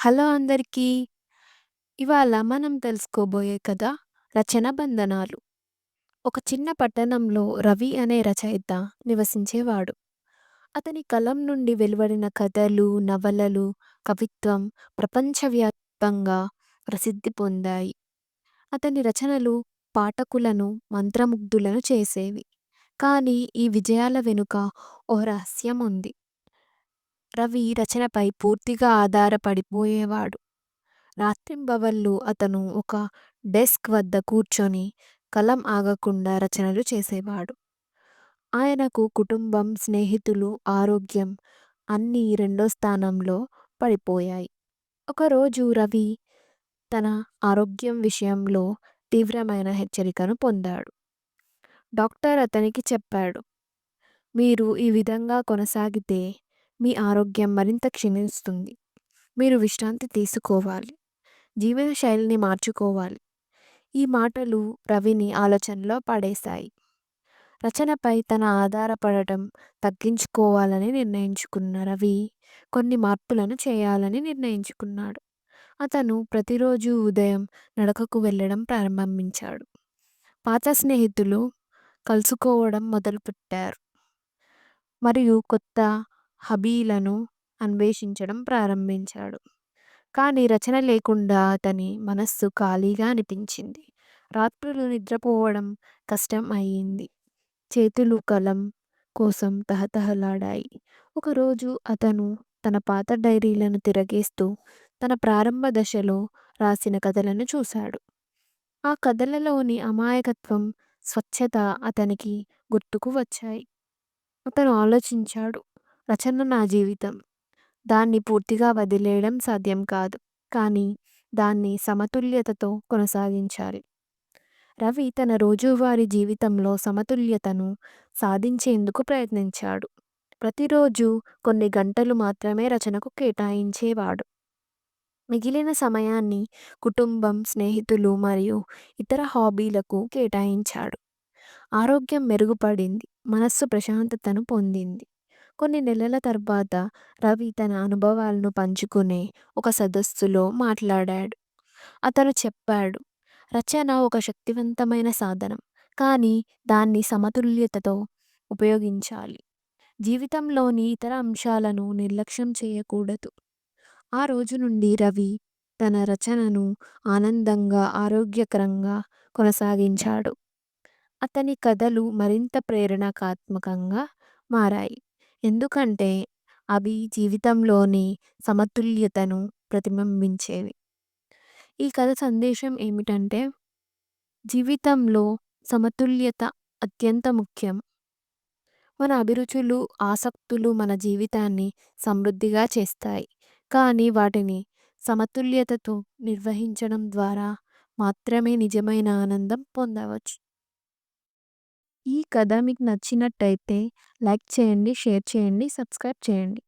Hello అందరికీ. ఇవాళ మనం తెలుసుకోబోయే కథ 'రచన బంధనాలు'. ఒక చిన్న పట్టణంలో రవి అనే రచయిత నివసించేవాడు. అతని కలం నుండి వెలువడిన కథలు, నవలలు, కవిత్వం ప్రపంచవ్యాప్తంగా ప్రసిద్ధి పొందాయి. అతని రచనలు పాఠకులను మంత్రముగ్ధులను చేసేవి. కానీ ఈ విజయాల వెనుక ఓ రహస్యం ఉంది. రవి రచనపై పూర్తిగా ఆధారపడిపోయేవాడు. రాత్రింబవళ్ళు అతను ఒక డెస్క్ వద్ద కూర్చొని కలం ఆగకుండా రచనలు చేసేవాడు. ఆయనకు కుటుంబం, స్నేహితులు, ఆరోగ్యం అన్నీ రెండో స్థానంలో పడిపోయాయి. ఒకరోజు రవి తన ఆరోగ్యం విషయంలో తీవ్రమైన హెచ్చరికను పొందాడు. డాక్టర్ అతనికి చెప్పాడు, మీరు ఈ విధంగా కొనసాగితే మీ ఆరోగ్యం మరింత క్షీణిస్తుంది. మీరు విశ్రాంతి తీసుకోవాలి. జీవన శైలిని మార్చుకోవాలి. ఈ మాటలు రవిని ఆలోచనలో పడేశాయి. రచనపై తన ఆధారపడటం తగ్గించుకోవాలని నిర్ణయించుకున్న రవి కొన్ని మార్పులను చేయాలని నిర్ణయించుకున్నాడు. అతను ప్రతిరోజు ఉదయం నడకకు వెళ్ళడం ప్రారంభించాడు. పాత స్నేహితులు కలుసుకోవడం మొదలుపెట్టారు మరియు కొత్త హాబీలను అన్వేషించడం ప్రారంభించాడు. కానీ రచన లేకుండా అతని మనస్సు ఖాళీగా అనిపించింది. రాత్రులు నిద్రపోవడం కష్టం అయింది. చేతులు కలం కోసం తహతహలాడాయి. ఒకరోజు అతను తన పాత డైరీలను తిరగేస్తూ తన ప్రారంభ దశలో రాసిన కథలను చూశాడు. ఆ కథలలోని అమాయకత్వం, స్వచ్ఛత అతనికి గుర్తుకు వచ్చాయి. అతను ఆలోచించాడు, రచన నా జీవితం. దాన్ని పూర్తిగా వదిలేయడం సాధ్యం కాదు. కానీ దాన్ని సమతుల్యతతో కొనసాగించాలి. రవి తన రోజువారీ జీవితంలో సమతుల్యతను సాధించేందుకు ప్రయత్నించాడు. ప్రతిరోజు కొన్ని గంటలు మాత్రమే రచనకు కేటాయించేవాడు. మిగిలిన సమయాన్ని కుటుంబం, స్నేహితులు మరియు ఇతర హాబీలకు కేటాయించాడు. ఆరోగ్యం మెరుగుపడింది. మనస్సు ప్రశాంతతను పొందింది. కొన్ని నెలల తర్వాత రవి తన అనుభవాలను పంచుకునే ఒక సదస్సులో మాట్లాడాడు. అతను చెప్పాడు, రచన ఒక శక్తివంతమైన సాధనం, కానీ దాన్ని సమతుల్యతతో ఉపయోగించాలి. జీవితంలోని ఇతర అంశాలను నిర్లక్ష్యం చేయకూడదు. ఆ రోజు నుండి రవి తన రచనను ఆనందంగా, ఆరోగ్యకరంగా కొనసాగించాడు. అతని కథలు మరింత ప్రేరణాత్మకంగా మారాయి. ఎందుకంటే అవి జీవితంలోని సమతుల్యతను ప్రతిబింబించేవి. ఈ కథ సందేశం ఏమిటంటే, జీవితంలో సమతుల్యత అత్యంత ముఖ్యం. మన అభిరుచులు, ఆసక్తులు మన జీవితాన్ని సమృద్ధిగా చేస్తాయి. కానీ వాటిని సమతుల్యతతో నిర్వహించడం ద్వారా మాత్రమే నిజమైన ఆనందం పొందవచ్చు. ఈ కథ మీకు నచ్చినట్టయితే లైక్ చేయండి, షేర్ చేయండి, సబ్స్క్రైబ్ చేయండి.